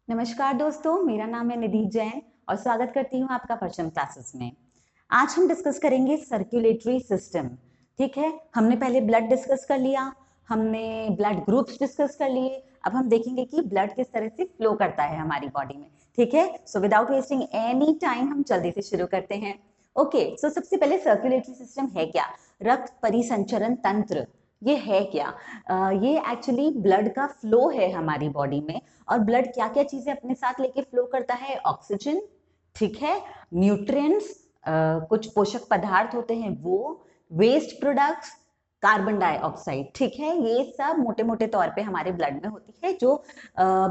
नमस्कार दोस्तों, मेरा नाम है निधि जैन और स्वागत करती हूँ आपका परचम क्लासेस में। आज हम डिस्कस करेंगे सर्कुलेटरी सिस्टम। ठीक है, हमने पहले ब्लड डिस्कस कर लिया, हमने ब्लड ग्रुप्स डिस्कस कर लिए। अब हम देखेंगे कि ब्लड किस तरह से फ्लो करता है हमारी बॉडी में। ठीक है, so without wasting any time हम जल्दी से शुरू करते हैं। ओके, सो सबसे पहले सर्कुलेटरी सिस्टम है क्या? रक्त परिसंचरण तंत्र ये है क्या? ये एक्चुअली ब्लड का फ्लो है हमारी बॉडी में। और ब्लड क्या क्या चीजें अपने साथ लेके फ्लो करता है? ऑक्सीजन, ठीक है, न्यूट्रिएंट्स, कुछ पोषक पदार्थ होते हैं वो, वेस्ट प्रोडक्ट्स, कार्बन डाइऑक्साइड। ठीक है, ये सब मोटे मोटे तौर पे हमारे ब्लड में होती है, जो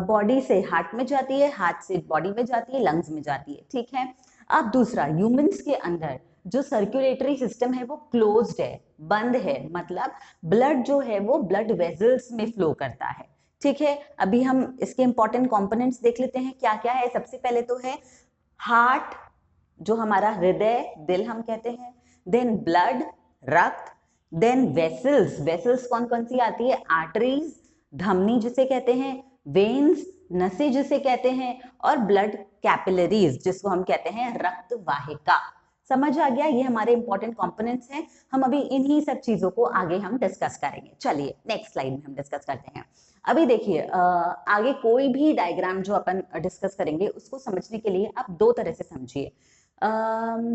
बॉडी से हार्ट में जाती है, हार्ट से बॉडी में जाती है, लंग्स में जाती है। ठीक है, अब दूसरा, ह्यूमंस के अंदर जो सर्कुलेटरी सिस्टम है वो क्लोज्ड है, बंद है। मतलब ब्लड जो है वो ब्लड वेजल्स में फ्लो करता है। ठीक है, अभी हम इसके इंपॉर्टेंट कंपोनेंट्स देख लेते हैं क्या क्या है। सबसे पहले तो है हार्ट, जो हमारा हृदय, दिल हम कहते हैं। देन ब्लड, रक्त। देन वेसल्स, वेसल्स कौन कौन सी आती है? आर्टरीज, धमनी जिसे कहते हैं, वेन्स, नसें जिसे कहते हैं, और ब्लड कैपिलरीज जिसको हम कहते हैं रक्त वाहिका। समझ आ गया? ये हमारे इंपॉर्टेंट कंपोनेंट्स हैं। हम अभी इन्हीं सब चीजों को आगे हम डिस्कस करेंगे। चलिए नेक्स्ट स्लाइड में हम डिस्कस करते हैं। अभी देखिए, आगे कोई भी डायग्राम जो अपन डिस्कस करेंगे उसको समझने के लिए आप दो तरह से समझिए।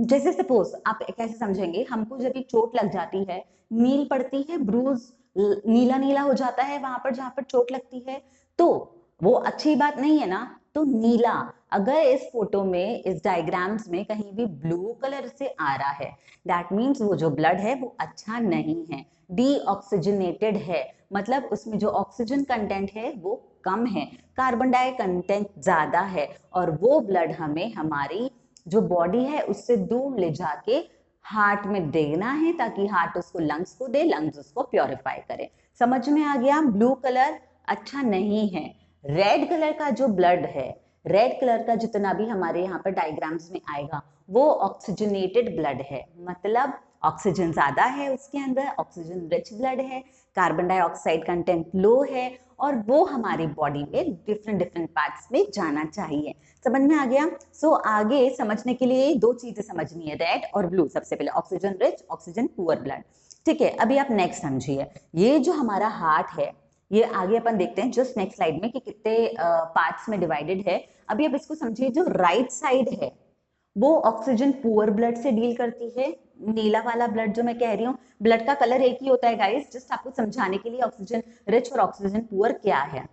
जैसे सपोज आप कैसे समझेंगे, हमको जब एक चोट लग जाती है, नील पड़ती है, ब्रूज नीला नीला हो जाता है वहां पर जहां पर चोट लगती है, तो वो अच्छी बात नहीं है ना। तो नीला, अगर इस फोटो में, इस डायग्राम्स में कहीं भी ब्लू कलर से आ रहा है, दैट मीन्स वो जो ब्लड है वो अच्छा नहीं है, डीऑक्सीजनेटेड है। मतलब उसमें जो ऑक्सीजन कंटेंट है वो कम है, कार्बन डाई कंटेंट ज्यादा है, और वो ब्लड हमें हमारी जो बॉडी है उससे दूर ले जाके हार्ट में देना है, ताकि हार्ट उसको लंग्स को दे, लंग्स उसको प्योरीफाई करे। समझ में आ गया? ब्लू कलर अच्छा नहीं है। रेड कलर का जो ब्लड है, रेड कलर का जितना भी हमारे यहाँ पर डायग्राम्स में आएगा, वो ऑक्सीजनेटेड ब्लड है। मतलब ऑक्सीजन ज्यादा है उसके अंदर, ऑक्सीजन रिच ब्लड है, कार्बन डाइऑक्साइड कंटेंट लो है, और वो हमारी बॉडी में डिफरेंट डिफरेंट पार्ट्स में जाना चाहिए। समझ में आ गया? सो आगे समझने के लिए दो चीजें समझनी है, रेड और ब्लू। सबसे पहले oxygen rich, oxygen poor blood. ठीक है, अभी आप नेक्स्ट समझिए। ये जो हमारा हार्ट है, ये आगे अपन देखते हैं जस्ट नेक्स्ट स्लाइड में कि कितने पार्ट्स में डिवाइडेड है। अभी आप इसको समझिए, जो राइट साइड है वो ऑक्सीजन पुअर ब्लड से डील करती है। नीला वाला ब्लड जो मैं कह रही हूँ, ब्लड का कलर एक ही होता है गाइस, जस्ट आपको समझाने के लिए ऑक्सीजन रिच और ऑक्सीजन पुअर क्या है।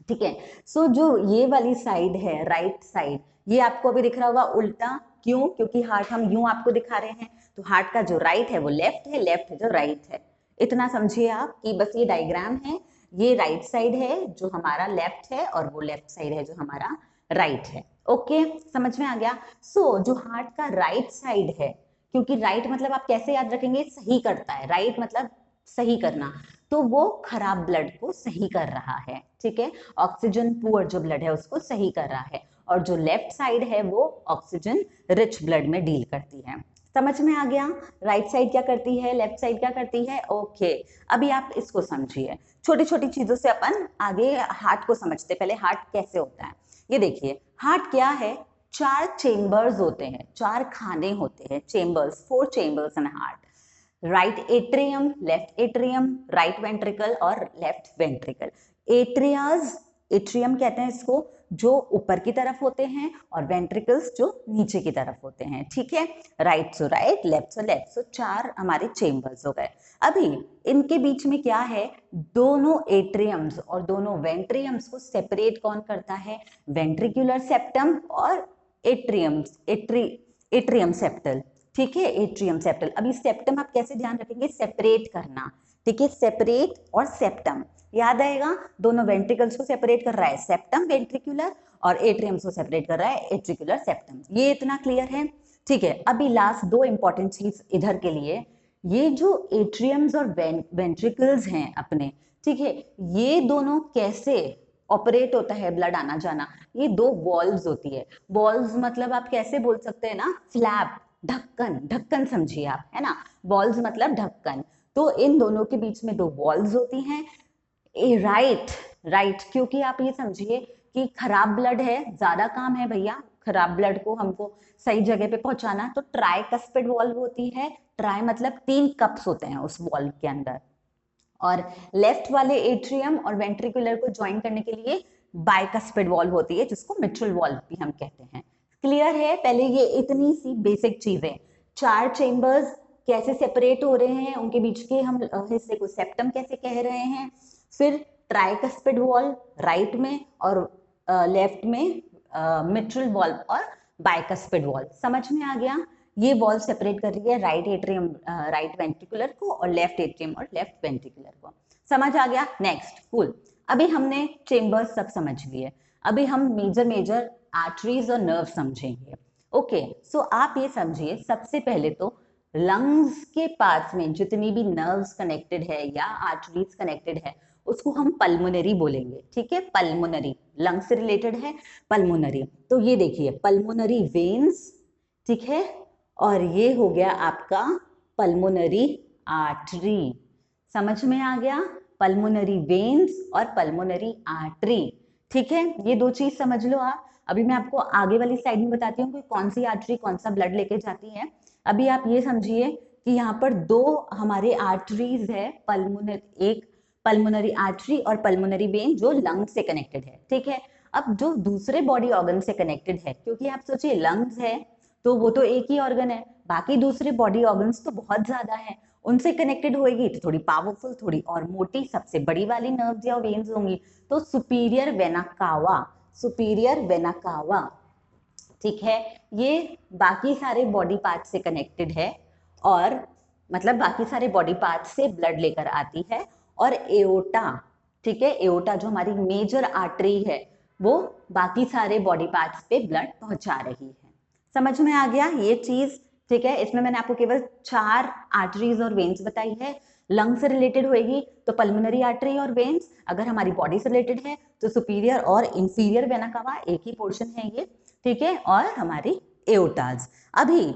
ठीक है, सो जो ये वाली साइड है, राइट साइड, ये आपको अभी दिख रहा होगा उल्टा। क्यों? क्योंकि हार्ट हम यूं आपको दिखा रहे हैं, तो हार्ट का जो राइट है वो लेफ्ट है, लेफ्ट है जो राइट है। इतना समझिए आप कि बस ये डायग्राम है, ये राइट साइड है जो हमारा लेफ्ट है, और वो लेफ्ट साइड है जो हमारा राइट है। ओके, समझ में आ गया? सो जो हार्ट का राइट साइड है, क्योंकि राइट मतलब आप कैसे याद रखेंगे? सही करता है, राइट मतलब सही करना, तो वो खराब ब्लड को सही कर रहा है। ठीक है, ऑक्सीजन पुअर जो ब्लड है उसको सही कर रहा है, और जो लेफ्ट साइड है वो ऑक्सीजन रिच ब्लड में डील करती है। समझ में आ गया? राइट साइड क्या करती है, लेफ्ट साइड क्या करती है? ओके, अभी आप इसको समझिए। छोटी छोटी चीजों से अपन आगे हार्ट को समझते। पहले हार्ट कैसे होता है ये देखिए। हार्ट क्या है? चार चेम्बर्स होते हैं, चार खाने होते हैं, chambers, 4 chambers in heart. Right atrium, left atrium, right ventricle और लेफ्ट वेंट्रिकल। एट्रियाज, एट्रियम कहते हैं इसको, जो ऊपर की तरफ होते हैं, और वेंट्रिकल्स जो नीचे की तरफ होते हैं। ठीक है, right so right, left so left, so चार हमारे चेम्बर्स हो गए। अभी इनके बीच में क्या है? दोनों एट्रियम्स और दोनों वेंट्रियम्स को सेपरेट कौन करता है? वेंट्रिकुलर सेप्टम और एट्रियम्स, एट्रियम सेप्टल। ठीक है, एट्रियम सेप्टल। अभी सेप्टम आप कैसे ध्यान रखेंगे? सेपरेट करना। ठीक है, सेपरेट और सेप्टम याद आएगा। दोनों वेंट्रिकल्स को सेपरेट कर रहा है सेप्टम वेंट्रिकुलर, और एट्रियम्स को सेपरेट कर रहा है एट्रिकुलर सेप्टम। ये इतना क्लियर है? ठीक है, अभी लास्ट दो इंपॉर्टेंट चीज इधर के लिए। ये जो एट्रियम्स और वेंट्रिकल्स हैं अपने, ठीक है, ये दोनों कैसे ऑपरेट होता है ब्लड आना जाना? ये दो वॉल्व्स होती है। वॉल्व्स मतलब आप कैसे बोल सकते हैं ना, फ्लैप, ढक्कन, ढक्कन समझिए आप, है ना। वॉल्व्स मतलब ढक्कन। तो इन दोनों के बीच में दो वॉल्व्स होती हैं। राइट, राइट, क्योंकि आप ये समझिए कि खराब ब्लड है, ज्यादा काम है भैया खराब ब्लड को हमको सही जगह पे पहुंचाना, तो ट्राइकस्पिड वॉल्व होती है। ट्राई मतलब 3 कप्स होते हैं उस वॉल्व के अंदर, और लेफ्ट वाले एट्रियम और वेंट्रिकुलर को ज्वाइन करने के लिए बाइकस्पिड वॉल्व होती है, जिसको मिट्रल वॉल्व भी हम कहते हैं। क्लियर है? पहले ये इतनी सी बेसिक चीजें, 4 चेम्बर्स कैसे सेपरेट हो रहे हैं, उनके बीच के हम हिस्से को सेप्टम कैसे कह रहे हैं, फिर ट्राइकस्पिड वॉल्व राइट में और लेफ्ट में मिट्रल वॉल्व और बाइकस्पिड वॉल्व। समझ में आ गया? ये वॉल्व सेपरेट कर रही है राइट एट्रियम राइट वेंट्रिकुलर को और लेफ्ट एट्रियम और लेफ्ट वेंट्रिकुलर को। समझ आ गया? Next, cool. अभी हमने चेम्बर्स सब समझ लिए, अभी हम मेजर आर्टरीज और नर्व समझेंगे। ओके, सो आप ये समझिए, सबसे पहले तो लंग्स के पास में जितनी भी नर्व्स कनेक्टेड है या आर्टरीज कनेक्टेड है उसको हम पल्मोनरी बोलेंगे। ठीक है, पल्मोनरी लंग्स से रिलेटेड है, पल्मोनरी। तो ये देखिए पल्मोनरी वेन्स, ठीक है, और ये हो गया आपका पल्मोनरी आर्टरी। समझ में आ गया? पल्मोनरी वेन्स और पल्मोनरी आर्टरी। ठीक है, ये 2 चीज समझ लो आप। अभी मैं आपको आगे वाली स्लाइड में बताती हूँ कि कौन सी आर्टरी कौन सा ब्लड लेके जाती है। अभी आप ये समझिए कि यहाँ पर 2 हमारे आर्टरीज है, पल्मोनरी, एक पल्मोनरी आर्टरी और पल्मोनरी वेन जो लंग से कनेक्टेड है। ठीक है, अब जो दूसरे बॉडी ऑर्गन से कनेक्टेड है, क्योंकि आप सोचिए लंग्स है तो वो तो एक ही ऑर्गन है, बाकी दूसरे बॉडी ऑर्गन्स तो बहुत ज्यादा है, उनसे कनेक्टेड होएगी तो थोड़ी पावरफुल, थोड़ी और मोटी, सबसे बड़ी वाली नर्व्स या वेन्स होंगी, तो superior vena cava, superior vena cava. ठीक है, ये बाकी सारे बॉडी पार्ट से कनेक्टेड है, और मतलब बाकी सारे बॉडी पार्ट से ब्लड लेकर आती है। और एओर्टा, ठीक है, एओर्टा जो हमारी मेजर आर्टरी है वो बाकी सारे बॉडी पार्ट्स पे ब्लड पहुंचा रही है। समझ में आ गया ये चीज? ठीक है, इसमें मैंने आपको केवल 4 आर्टरीज और वेन्स बताई है। लंग से रिलेटेड होएगी तो पल्मोनरी आर्टरी और वेन्स, अगर हमारी बॉडी से रिलेटेड है तो सुपीरियर और इंफीरियर वेना कावा, एक ही पोर्शन है ये। ठीक है, और हमारी एओर्टाज। अभी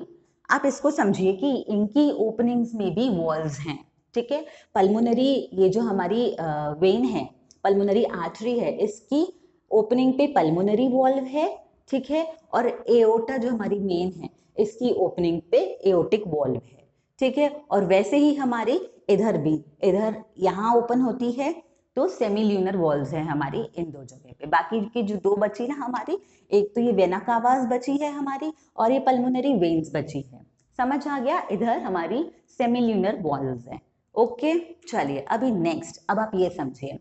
आप इसको समझिए कि इनकी ओपनिंग्स में भी वॉल्व्स हैं। ठीक है, पल्मोनरी, ये जो हमारी वेन है, पल्मोनरी आर्टरी है, इसकी ओपनिंग पे पल्मोनरी वॉल्व है। ठीक है, और एओर्टा जो हमारी मेन है इसकी ओपनिंग पे एओर्टिक वॉल्व है। ठीक है, और वैसे ही हमारी इधर भी, इधर यहाँ ओपन होती है तो सेमील्यूनर वॉल्व्स है हमारी इन 2 जगह पे। बाकी की जो 2 बची ना हमारी, एक तो ये वेना कावास बची है हमारी और ये पल्मोनरी वेन्स बची है। समझ आ गया? इधर हमारी सेमील्यूनर वॉल्व्स है। ओके, चलिए अभी नेक्स्ट, अब आप ये समझिए,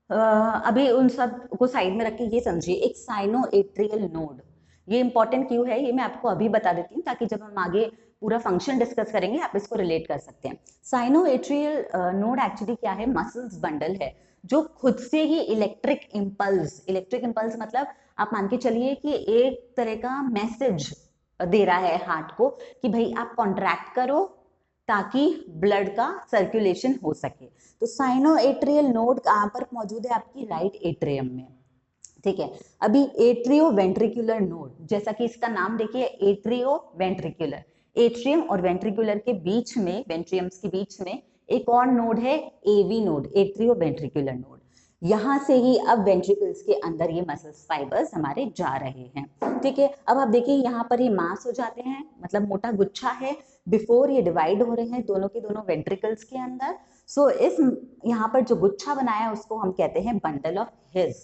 अभी उन सब को साइड में रख के ये समझिए, एक साइनोएट्रियल नोड, ये इंपॉर्टेंट क्यों है ये मैं आपको अभी बता देती हूँ, ताकि जब हम आगे पूरा फंक्शन डिस्कस करेंगे आप इसको रिलेट कर सकते हैं। साइनोएट्रियल नोड एक्चुअली क्या है? मसल्स बंडल है जो खुद से ही इलेक्ट्रिक इंपल्स मतलब आप मान के चलिए कि एक तरह का मैसेज दे रहा है हार्ट को कि भाई आप कॉन्ट्रैक्ट करो ताकि ब्लड का सर्कुलेशन हो सके। तो साइनोएट्रियल नोड कहाँ पर मौजूद है? आपकी राइट एट्रियम में। ठीक है, अभी एट्रियो वेंट्रिकुलर नोड, जैसा कि इसका नाम देखिए, एट्रियो वेंट्रिकुलर, एट्रियम और वेंट्रिकुलर के बीच में, वेंट्रियम्स के बीच में एक और नोड है, AV node, atrioventricular node. यहां से ही अब वेंट्रिकल्स के अंदर ये मसल्स फाइबर्स हमारे जा रहे हैं। ठीक है, अब आप देखिए यहाँ पर ये मास हो जाते हैं, मतलब मोटा गुच्छा है, बिफोर ये डिवाइड हो रहे हैं दोनों के दोनों वेंट्रिकल्स के अंदर। सो इस यहाँ पर जो गुच्छा बनाया है उसको हम कहते हैं बंडल ऑफ हिस,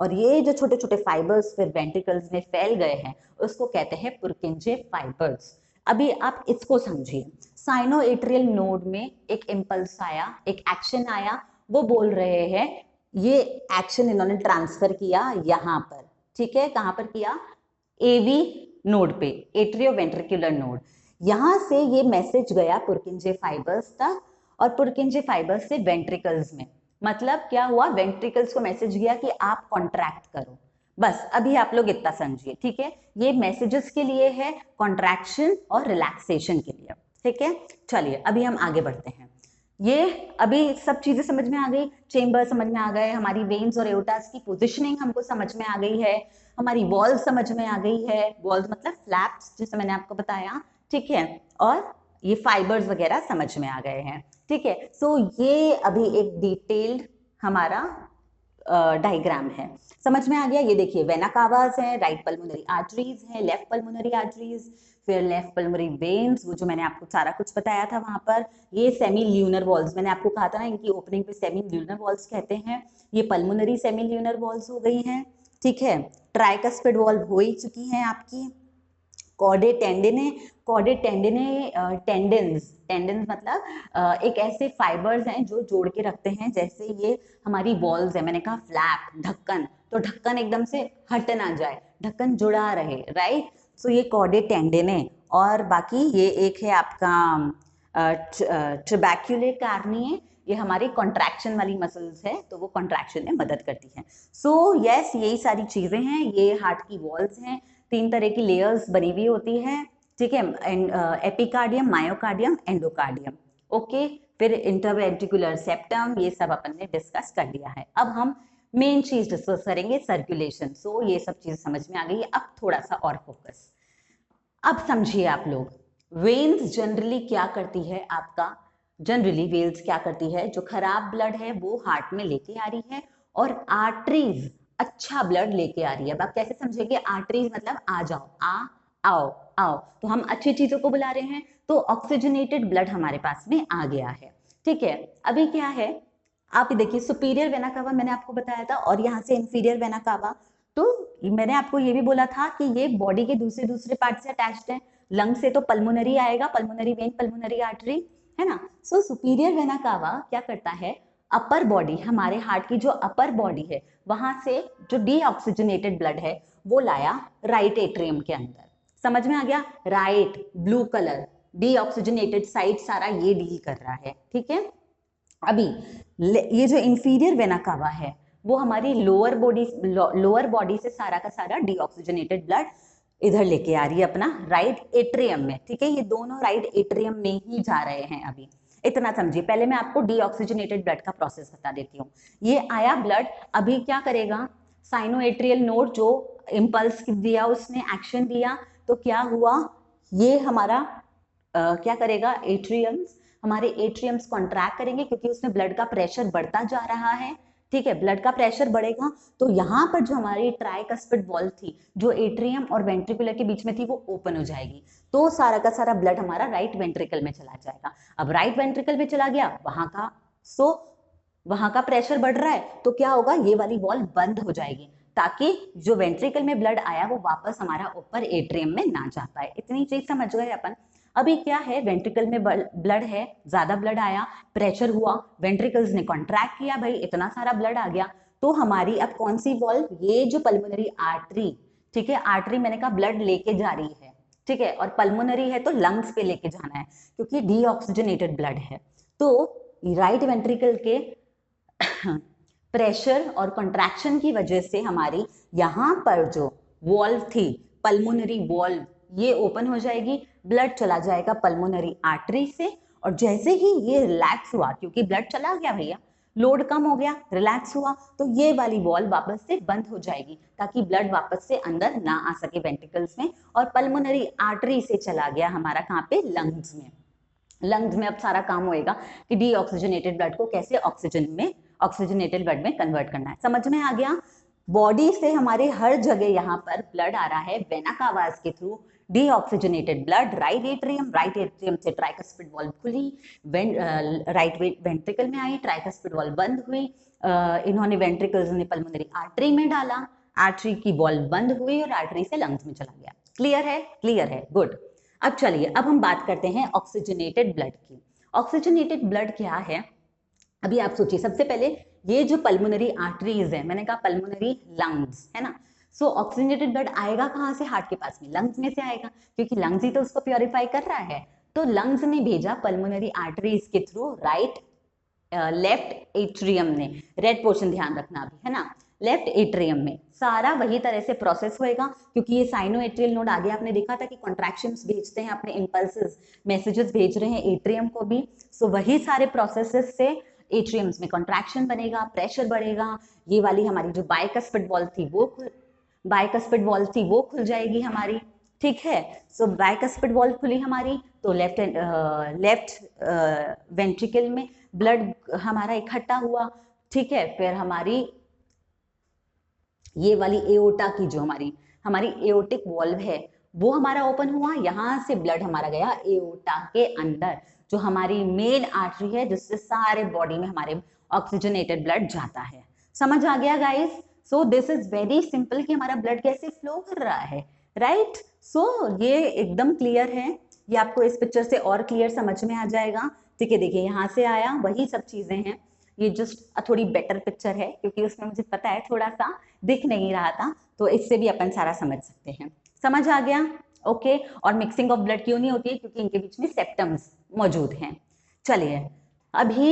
और ये जो छोटे छोटे फाइबर्स फिर वेंट्रिकल्स में फैल गए हैं उसको कहते हैं पुरकिंजे फाइबर्स। अभी आप इसको समझिए, साइनोएट्रियल नोड में एक इंपल्स आया, एक एक्शन आया, वो बोल रहे हैं, ये एक्शन इन्होंने ट्रांसफर किया यहाँ पर। ठीक है, कहाँ पर किया? एवी नोड पे, एट्रियो वेंट्रिकुलर नोड। यहां से ये मैसेज गया पुरकिंजे फाइबर्स तक, और पुरकिंजे फाइबर्स से वेंट्रिकल्स में। मतलब क्या हुआ? वेंट्रिकल्स को मैसेज गया कि आप कॉन्ट्रैक्ट करो। बस अभी आप लोग इतना समझिए। ठीक है, ये मैसेजेस के लिए है, कॉन्ट्रैक्शन और रिलैक्सेशन के लिए। ठीक है, चलिए अभी हम आगे बढ़ते हैं। ये अभी सब चीजें समझ में आ गई, चेम्बर समझ में आ गए, हमारी वेन्स और एओर्टास की पोजीशनिंग हमको समझ में आ गई है, हमारी वॉल्व समझ में आ गई है, वॉल्व मतलब फ्लैप्स जैसे मैंने आपको बताया। ठीक है, और ये फाइबर्स वगैरह समझ में आ गए हैं। ठीक है, सो ये अभी एक डिटेल्ड हमारा डायग्राम है। समझ में आ गया? ये देखिए वेना कावास है, राइट पल्मोनरी आर्टरीज है, लेफ्ट पल्मोनरी आर्टरीज, फिर लेफ्ट पल्मोनरी वेन्स, वो जो मैंने आपको सारा कुछ बताया था वहां पर। ये सेमी ल्यूनर वॉल्स, मैंने आपको कहा था ना इनकी ओपनिंग पे सेमी ल्यूनर वॉल्स कहते हैं। ये पल्मोनरी सेमी ल्यूनर वॉल्स हो गई हैं, ठीक है। ट्राइकस्पिड वॉल हो ही चुकी हैं आपकी। कॉर्डे टेंडिने, कॉर्डे टेंडिने टेंडेंस, टेंडेंस मतलब एक ऐसे फाइबर्स हैं जो जोड़ के रखते हैं, जैसे ये हमारी वॉल्स है, मैंने कहा फ्लैप, ढक्कन, तो ढक्कन एकदम से हट ना जाए, ढक्कन जुड़ा रहे, राइट। सो ये कॉर्डे टेंडिने। और बाकी ये एक है आपका ट्रबैक्यूले कार्निये, ये हमारी कॉन्ट्रैक्शन वाली मसल्स है, तो वो कॉन्ट्रैक्शन में मदद करती हैं। सो यस, यही सारी चीजें हैं, ये हार्ट की वॉल्स हैं, 3 तरह की लेयर्स बनी हुई होती है, ठीक है। Epicardium, myocardium, endocardium, okay. फिर इंटरवेंट्रिकुलर सेप्टम, ये सब अपन ने डिस्कस कर लिया है। अब हम मेन चीज डिस्कस करेंगे, सर्कुलेशन। सो ये सब चीज समझ में आ गई, अब थोड़ा सा और फोकस। अब समझिए आप लोग, वेन्स जनरली क्या करती है आपका, जनरली वेन्स क्या करती है, जो खराब ब्लड है वो हार्ट में लेके आ रही है, और आर्टरीज अच्छा ब्लड लेके आ रही है। अब आप कैसे समझेंगे? आर्टरीज मतलब आ जाओ, आओ आओ, तो हम अच्छी चीजों को बुला रहे हैं, तो ऑक्सीजनेटेड ब्लड हमारे पास में आ गया है, ठीक है। अभी क्या है, आप देखिए सुपीरियर वेना कावा मैंने आपको बताया था, और यहाँ से इंफीरियर वेना कावा, तो मैंने आपको ये भी बोला था कि ये बॉडी के दूसरे दूसरे पार्ट से अटैच्ड है। लंग से तो पल्मोनरी आएगा, पल्मोनरी वेन, पल्मोनरी आर्टरी, है ना। सो सुपीरियर वेना कावा क्या करता है, अपर बॉडी, हमारे हार्ट की जो अपर बॉडी है, वहां से जो डीऑक्सीजनेटेड ब्लड है वो लाया राइट एट्रियम के अंदर। समझ में आ गया? Right blue colour deoxygenated side सारा ये डील कर रहा है, ठीक है। अभी ये जो इंफीरियर वेना कावा है वो हमारी लोअर बॉडी से सारा का सारा डीऑक्सीजनेटेड ब्लड इधर लेके आ रही है अपना राइट एट्रियम में, ठीक है। ये दोनों राइट एट्रियम में ही जा रहे हैं। अभी इतना समझिए, पहले मैं आपको डीऑक्सीजनेटेड ब्लड का प्रोसेस बता देती हूँ। ये आया ब्लड, अभी क्या करेगा, साइनो एट्रियल नोड जो इम्पल्स दिया, उसने एक्शन दिया, तो क्या हुआ, ये हमारा क्या करेगा, एट्रियम्स, हमारे एट्रियम्स कॉन्ट्रैक्ट करेंगे क्योंकि उसमें ब्लड का प्रेशर बढ़ता जा रहा है, ठीक है। ब्लड का प्रेशर बढ़ेगा तो यहाँ पर जो हमारी ट्राइकस्पिड वॉल्व थी, जो एट्रियम और वेंट्रिकुलर के बीच में थी, वो ओपन हो जाएगी, तो सारा का सारा ब्लड हमारा राइट वेंट्रिकल में चला जाएगा। अब राइट वेंट्रिकल में चला गया, वहां का प्रेशर बढ़ रहा है, तो क्या होगा, ये वाली वॉल्व बंद हो जाएगी, ताकि जो वेंट्रिकल में ब्लड आया वो वापस हमारा ऊपर एट्रियम में ना जा पाए। इतनी चीज समझ गए अपन। अभी क्या है, वेंट्रिकल में ब्लड है, ज्यादा ब्लड आया, प्रेशर हुआ, वेंट्रिकल्स ने कॉन्ट्रैक्ट किया, भाई इतना सारा ब्लड आ गया, तो हमारी अब कौन सी वॉल्व, ये जो पल्मोनरी आर्टरी, ठीक है, आर्टरी मैंने कहा ब्लड लेके जा रही है, ठीक है, और पल्मोनरी है तो लंग्स पे लेके जाना है क्योंकि डीऑक्सीजनेटेड ब्लड है। तो राइट वेंट्रिकल के प्रेशर और कंट्रैक्शन की वजह से हमारी यहाँ पर जो वॉल्व थी, पल्मोनरी वॉल्व, ये ओपन हो जाएगी, ब्लड चला जाएगा पल्मोनरी आर्टरी से, और जैसे ही ये रिलैक्स हुआ, क्योंकि ब्लड चला गया भैया, लोड कम हो गया, रिलैक्स हुआ, तो ये वाली वॉल्व वापस से बंद हो जाएगी ताकि ब्लड वापस से अंदर ना आ सके वेंट्रिकल्स में, और पल्मोनरी आर्टरी से चला गया हमारा कहाँ पे, लंग्स में। लंग्स में अब सारा काम होएगा कि डीऑक्सीजनेटेड ब्लड को कैसे ऑक्सीजनेटेड ब्लड में कन्वर्ट करना है। समझ में आ गया? बॉडी से हमारे हर जगह यहाँ पर ब्लड आ रहा है वेना कावास के through, deoxygenated blood right atrium से ट्राइकस्पिड वॉल्व खुली, राइट वेंट्रिकल में आई, ट्राइकस्पिड वॉल्व बंद हुई, इन्होंने वेंट्रिकल्स ने पल्मोनरी आर्टरी में डाला, आर्टरी की वॉल्व बंद हुई और आर्टरी से लंग्स में चला गया। क्लियर है? क्लियर है, गुड। अब चलिए, अब हम बात करते हैं ऑक्सीजनेटेड ब्लड की। ऑक्सीजनेटेड ब्लड क्या है, अभी आप सोचिए, सबसे पहले ये जो पल्मोनरी आर्टरीज है, मैंने कहा पल्मोनरी लंग्स, है ना। सो ऑक्सीजनेटेड ब्लड आएगा कहाँ से, हार्ट के पास में, लंग्स में से आएगा, क्योंकि लंग्स ही तो उसको प्योरीफाई कर रहा है। तो लंग्स ने भेजा पल्मोनरी आर्टरीज के थ्रू राइट लेफ्ट एट्रियम ने, रेड पोर्शन ध्यान रखना अभी, है ना, लेफ्ट एट्रियम में सारा वही तरह से प्रोसेस होएगा, क्योंकि ये साइनो एट्रियल नोड आगे आपने देखा था कि कॉन्ट्रैक्शंस भेजते हैं, अपने इंपल्सेस, मैसेजेस भेज रहे हैं एट्रियम को भी। सो वही सारे प्रोसेसेस से एट्रियम्स में कॉन्ट्रैक्शन बनेगा, प्रेशर बढ़ेगा, ये वाली हमारी जो बाइकस्पिड वॉल्व थी वो खुल जाएगी हमारी, ठीक है। सो बाइकस्पिड वॉल्व खुली हमारी, तो लेफ्ट वेंट्रिकल में ब्लड हमारा इकट्ठा हुआ, ठीक है। फिर हमारी ये वाली एओर्टा की जो हमारी हमारी एओर्टिक वॉल्व है वो हमारा ओपन हुआ, यहाँ से ब्लड हमारा गया एओर्टा के अंदर, जो हमारी मेन आर्टरी है जिससे सारे बॉडी में हमारे ऑक्सीजनेटेड ब्लड जाता है। समझ आ गया guys? So this is very simple कि हमारा ब्लड कैसे फ्लो कर रहा है, राइट? सो ये एकदम क्लियर है, ये आपको इस पिक्चर से और क्लियर समझ में आ जाएगा। ठीक है, देखिए यहाँ से आया, वही सब चीजें हैं। ये जस्ट थोड़ी बेटर पिक्चर है क्योंकि उसमें मुझे पता है थोड़ा सा दिख नहीं रहा था, तो इससे भी अपन सारा समझ सकते हैं। समझ आ गया? ओके। और मिक्सिंग ऑफ ब्लड क्यों नहीं होती है? क्योंकि इनके बीच में सेप्टम्स मौजूद हैं। चलिए, अभी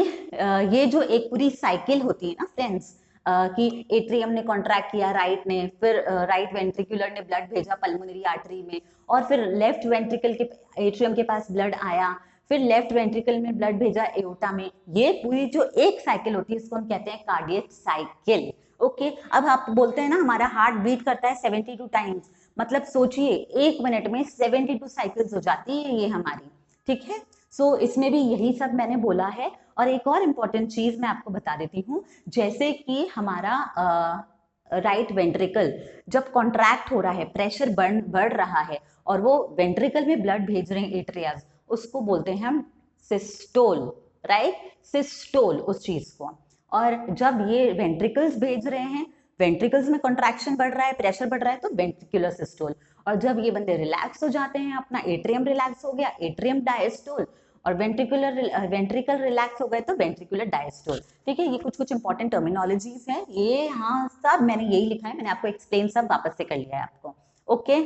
ये जो एक पूरी साइकिल होती है ना फ्रेंड्स, कि एट्रियम ने कॉन्ट्रैक्ट किया, राइट ने, फिर राइट वेंट्रिकुलर ने ब्लड भेजा पल्मोनरी आर्टरी में, और फिर लेफ्ट वेंट्रिकल के एट्रियम के पास ब्लड आया, फिर लेफ्ट वेंट्रिकल में ब्लड भेजा एओर्टा में। ये पूरी जो एक साइकिल होती है इसको हम कहते हैं कार्डियक साइकिल। ओके, अब आप बोलते हैं ना हमारा हार्ट बीट करता है 72 टाइम्स, मतलब सोचिए 1 मिनट में 72 साइकिल्स हो जाती है ये हमारी। ठीक है, सो इसमें भी यही सब मैंने बोला है। और एक और इम्पॉर्टेंट चीज मैं आपको बता देती हूँ, जैसे कि हमारा राइट वेंट्रिकल जब कॉन्ट्रैक्ट हो रहा है, प्रेशर बढ़ रहा है और वो वेंट्रिकल में ब्लड भेज रहे हैं एट्रियाज, उसको बोलते हैं हम सिस्टोल, राइट? सिस्टोल उस चीज को। और जब ये वेंट्रिकल्स भेज रहे हैं, वेंट्रिकल्स में कॉन्ट्रैक्शन बढ़ रहा है, प्रेशर बढ़ रहा है, तो वेंट्रिकुलर सिस्टोल। और जब ये बंदे रिलैक्स हो जाते हैं, अपना एट्रियम रिलैक्स हो गया, एट्रियम डायस्टोल, और वेंट्रिकल रिलैक्स हो गए तो वेंट्रिकुलर डायस्टोल। ठीक है, ये कुछ कुछ इंपॉर्टेंट टर्मिनोलॉजीज हैं, ये हाँ सब मैंने यही लिखा है, मैंने आपको एक्सप्लेन सब वापस से कर लिया है आपको। ओके,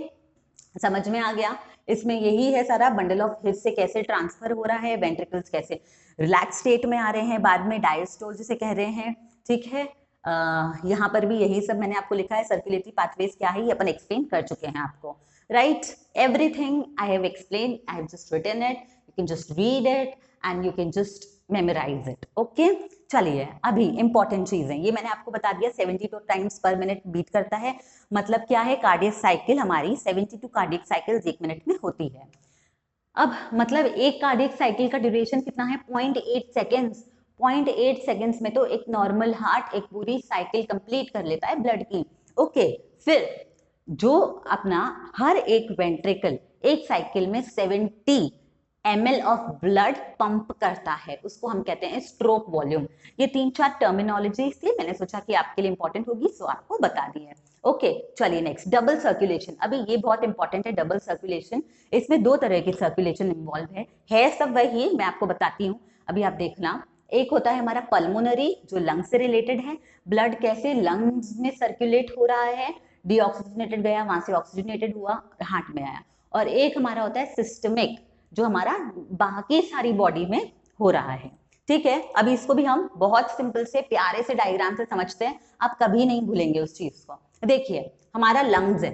समझ में आ गया? इसमें यही है सारा, बंडल ऑफ हिट से कैसे ट्रांसफर हो रहा है, वेंट्रिकल्स कैसे रिलैक्स स्टेट में आ रहे हैं, बाद में डायस्टोल जिसे कह रहे हैं। ठीक है, यहाँ पर भी यही सब मैंने आपको लिखा है। सर्कुलेटरी पाथवेज क्या है ये अपन एक्सप्लेन कर चुके हैं आपको, right? Everything I have explain, I have just written it, you can just read it and you can just memorise it. Okay, चलिए अभी इंपॉर्टेंट चीजें ये मैंने आपको बता दिया, 72 टाइम्स पर मिनट बीट करता है, मतलब क्या है, कार्डियक साइकिल हमारी 72 कार्डियक साइकिल्स 1 मिनट में होती है। अब मतलब एक कार्डियक साइकिल का ड्यूरेशन कितना है? 0.8 सेकेंड्स। 0.8 सेकेंड्स में तो एक नॉर्मल हार्ट एक पूरी साइकिल कंप्लीट कर लेता है ब्लड की। ओके, फिर जो अपना हर एक वेंट्रिकल एक साइकिल में 70 ml ऑफ ब्लड पंप करता है, उसको हम कहते हैं स्ट्रोक वॉल्यूम। ये 3-4 टर्मिनोलॉजी थी, मैंने सोचा कि आपके लिए इंपॉर्टेंट होगी, सो आपको बता दी है। ओके, चलिए नेक्स्ट, डबल सर्कुलेशन। अभी ये बहुत इंपॉर्टेंट है, डबल सर्कुलेशन। इसमें 2 तरह की सर्कुलेशन इन्वॉल्व है सब वही, मैं आपको बताती हूँ, अभी आप देखना। एक होता है हमारा पल्मोनरी, जो लंग्स से रिलेटेड है, ब्लड कैसे लंग्स में सर्कुलेट हो रहा है, डीऑक्सीजनेटेड गया, वहां से ऑक्सीजनेटेड हुआ, हार्ट में आया। और एक हमारा होता है सिस्टमिक, जो हमारा बाकी सारी बॉडी में हो रहा है। ठीक है, अभी इसको भी हम बहुत सिंपल से प्यारे से डायग्राम से समझते हैं, आप कभी नहीं भूलेंगे उस चीज को। देखिए, हमारा लंग्स है,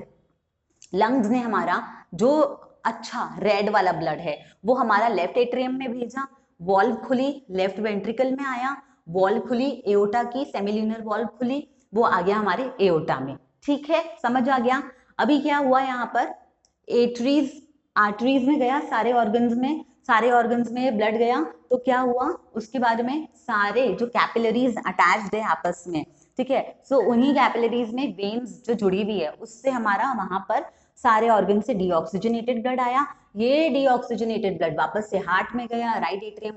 लंग्स ने हमारा जो अच्छा रेड वाला ब्लड है वो हमारा लेफ्ट एट्रियम में भेजा, वॉल्व खुली, लेफ्ट वेंट्रिकल में आया, वॉल्व खुली, एओर्टा की सेमिल्यूनर वॉल्व खुली, वो आ गया हमारे एओर्टा में। ठीक है, समझ आ गया? अभी क्या हुआ यहाँ पर, एट्रीज आर्टरीज में गया, सारे ऑर्गन्स में ब्लड गया, तो क्या हुआ उसके बाद में, सारे जो कैपिलरीज अटैच्ड है आपस में, ठीक है, सो उन्हीं कैपिलरीज में वेन्स जो जुड़ी हुई है, उससे हमारा वहां पर सारे ऑर्गन से डीऑक्सीजनेटेड ब्लड आया। ये डीऑक्सीजनेटेड ब्लड वापस से हार्ट में गया, राइट एट्रियम,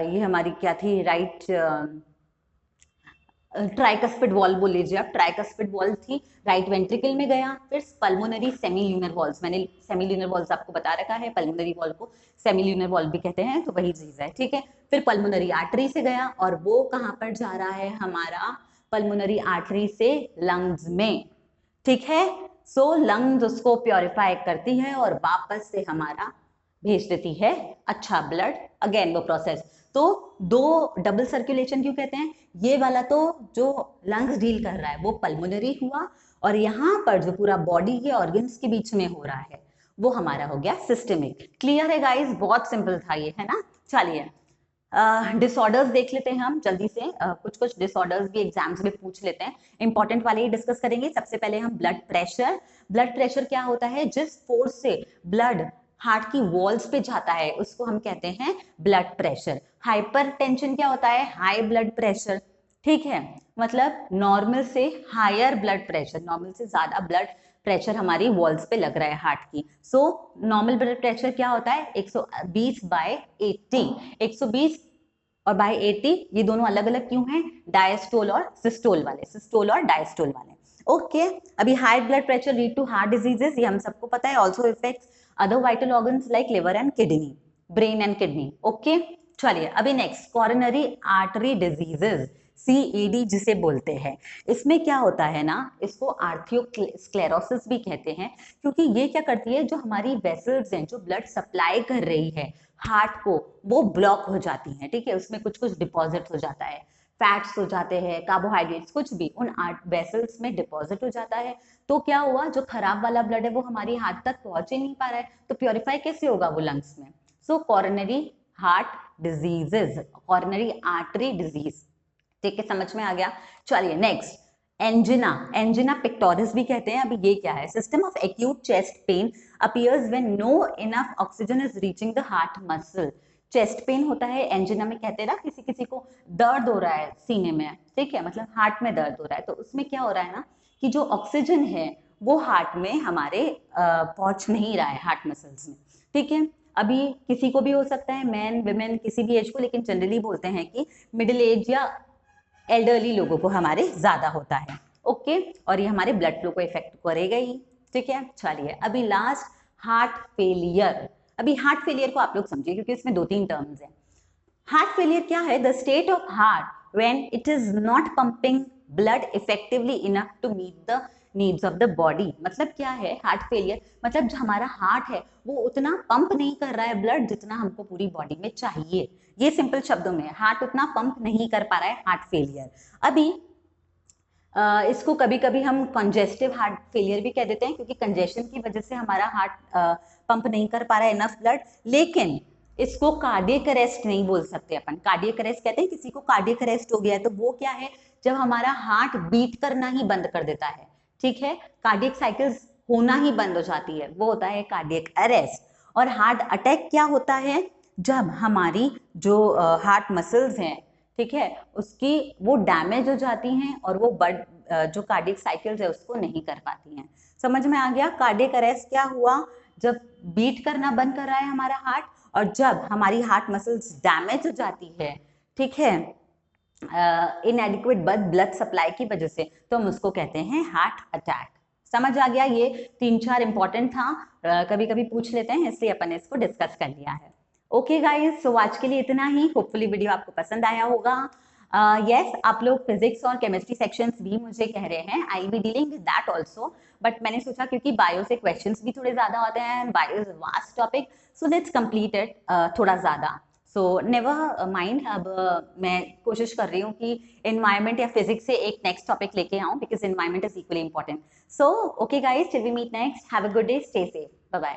ये हमारी क्या थी, राइट ट्राइकस्पिड वॉल्व बोल लीजिए आप, ट्राइकस्पिड वॉल्व थी, राइट वेंट्रिकल में गया, फिर पल्मोनरी सेमील्यूनर वॉल्व्स, मैंने सेमील्यूनर वॉल्व्स आपको बता रखा है, पल्मोनरी वॉल्व को सेमील्यूनर वॉल्व भी कहते हैं, तो वही चीज है। ठीक है, फिर पल्मोनरी आर्टरी से गया, और वो कहाँ पर जा रहा है हमारा, पल्मोनरी आर्टरी से लंग्स में। ठीक है, सो लंग्स उसको प्योरीफाई करती है और वापस से हमारा भेज देती है अच्छा ब्लड, अगेन वो प्रोसेस। तो 2 डबल सर्कुलेशन क्यों कहते हैं? ये वाला तो जो लंग्स डील कर रहा है वो पल्मोनरी हुआ, और यहाँ पर जो पूरा बॉडी के ऑर्गन्स के बीच में हो रहा है वो हमारा हो गया सिस्टमिक। क्लियर है गाइस? बहुत सिंपल था ये, है ना? चलिए डिसऑर्डर्स देख लेते हैं हम जल्दी से, कुछ कुछ डिसऑर्डर्स भी एग्जाम्स में पूछ लेते हैं, इंपॉर्टेंट वाले ही डिस्कस करेंगे। सबसे पहले हम ब्लड प्रेशर। ब्लड प्रेशर क्या होता है? जिस फोर्स से ब्लड हार्ट की वॉल्स पे जाता है उसको हम कहते हैं ब्लड प्रेशर। हाइपरटेंशन क्या होता है? High blood pressure. ठीक है, मतलब नॉर्मल से हायर ब्लड प्रेशर, नॉर्मल से ज्यादा ब्लड प्रेशर हमारी वॉल्स पे लग रहा है हार्ट की। सो नॉर्मल ब्लड प्रेशर क्या होता है 120/80। 120 और बाय 80 ये दोनों अलग अलग क्यों हैं, डायस्टोल और सिस्टोल वाले, सिस्टोल और डायस्टोल वाले। ओके अभी high blood pressure lead to heart diseases, ये हम सबको पता है, also effects other vital organs like liver and kidney, brain and kidney. Okay चलिए अभी next coronary artery diseases, CAD जिसे बोलते हैं। इसमें क्या होता है ना, इसको आर्थियोस्क्लेरोसिस भी कहते हैं, क्योंकि ये क्या करती है, जो हमारी वेसल्स हैं जो ब्लड सप्लाई कर रही है हार्ट को, वो ब्लॉक हो जाती हैं। ठीक है, उसमें कुछ कुछ डिपॉजिट हो जाता है, फैट्स हो जाते हैं, कार्बोहाइड्रेट्स, कुछ भी उन वेसल्स में डिपॉजिट हो जाता है। तो क्या हुआ, जो खराब वाला ब्लड है वो हमारी हार्ट तक पहुंच ही नहीं पा रहा है, तो प्योरीफाई कैसे होगा वो लंग्स में। So coronary heart diseases, coronary artery disease. ठीक है, समझ में आ गया। चलिए नेक्स्ट एंजिना, एंजिना पिक्टोरिस भी कहते हैं। अभी ये क्या है, system of acute chest pain appears when no enough oxygen is reaching the heart muscle. Chest pain होता है, एंजिना में कहते हैं ना, किसी किसी को दर्द हो रहा है सीने में, ठीक है, मतलब हार्ट में दर्द हो रहा है, तो उसमें क्या हो रहा है ना कि जो ऑक्सीजन है वो हार्ट में हमारे पहुंच नहीं रहा है, हार्ट मसल्स में। ठीक है, अभी किसी को भी हो सकता है, मैन वुमेन किसी भी एज को, लेकिन जनरली बोलते हैं कि मिडिल एज या एल्डरली लोगों को हमारे ज्यादा होता है। ओके, और ये हमारे ब्लड फ्लो को इफेक्ट करेगा ही। ठीक है, चलिए अभी लास्ट हार्ट फेलियर। अभी हार्ट फेलियर को आप लोग समझिए, क्योंकि इसमें 2-3 टर्म्स हैं। हार्ट फेलियर क्या है, the state of heart when it is not pumping blood effectively enough to meet the needs of the body. मतलब क्या है हार्ट फेलियर, मतलब जो हमारा हार्ट है वो उतना पंप नहीं कर रहा है ब्लड जितना हमको पूरी बॉडी में चाहिए। ये सिंपल शब्दों में, हार्ट उतना पंप नहीं कर पा रहा है, हार्ट फेलियर। अभी इसको कभी कभी हम कंजेस्टिव हार्ट फेलियर भी कह देते हैं, क्योंकि कंजेशन की वजह से हमारा हार्ट पंप नहीं कर पा रहा है इनफ ब्लड। लेकिन इसको कार्डियक अरेस्ट नहीं बोल सकते अपन। कार्डियक अरेस्ट कहते हैं किसी को कार्डियक अरेस्ट हो गया है, तो वो क्या है, जब हमारा हार्ट बीट करना ही बंद कर देता है। ठीक है, कार्डियक साइकिल्स होना ही बंद हो जाती है, वो होता है कार्डियक अरेस्ट। और हार्ट अटैक क्या होता है, जब हमारी जो हार्ट मसल्स हैं, ठीक है, उसकी वो डैमेज हो जाती हैं और वो जो कार्डियक साइकिल्स है उसको नहीं कर पाती हैं। समझ में आ गया। कार्डियक अरेस्ट क्या हुआ, जब बीट करना बंद कर रहा है हमारा हार्ट, और जब हमारी हार्ट मसल्स डैमेज हो जाती है, ठीक है, इनएडिक्वेट ब्लड सप्लाई की वजह से, तो हम उसको कहते हैं हार्ट अटैक। समझ आ गया। ये 3-4 इंपॉर्टेंट था, कभी कभी पूछ लेते हैं, इसलिए अपन ने इसको डिस्कस कर लिया है। ओके गाइस, सो आज के लिए इतना ही। होपफुली वीडियो आपको पसंद आया होगा। यस, आप लोग फिजिक्स और केमिस्ट्री सेक्शंस भी मुझे कह रहे हैं, I be dealing with that also, but मैंने सोचा क्योंकि बायो से क्वेश्चंस भी थोड़े ज्यादा होते हैं, bio is vast topic, so let's complete it थोड़ा ज्यादा। सो नेवर माइंड, अब मैं कोशिश कर रही हूँ कि एनवायरमेंट या फिजिक्स से एक नेक्स्ट टॉपिक लेके आऊँ, because environment is equally important. So okay guys, till we meet next, have a good day, stay safe, bye bye.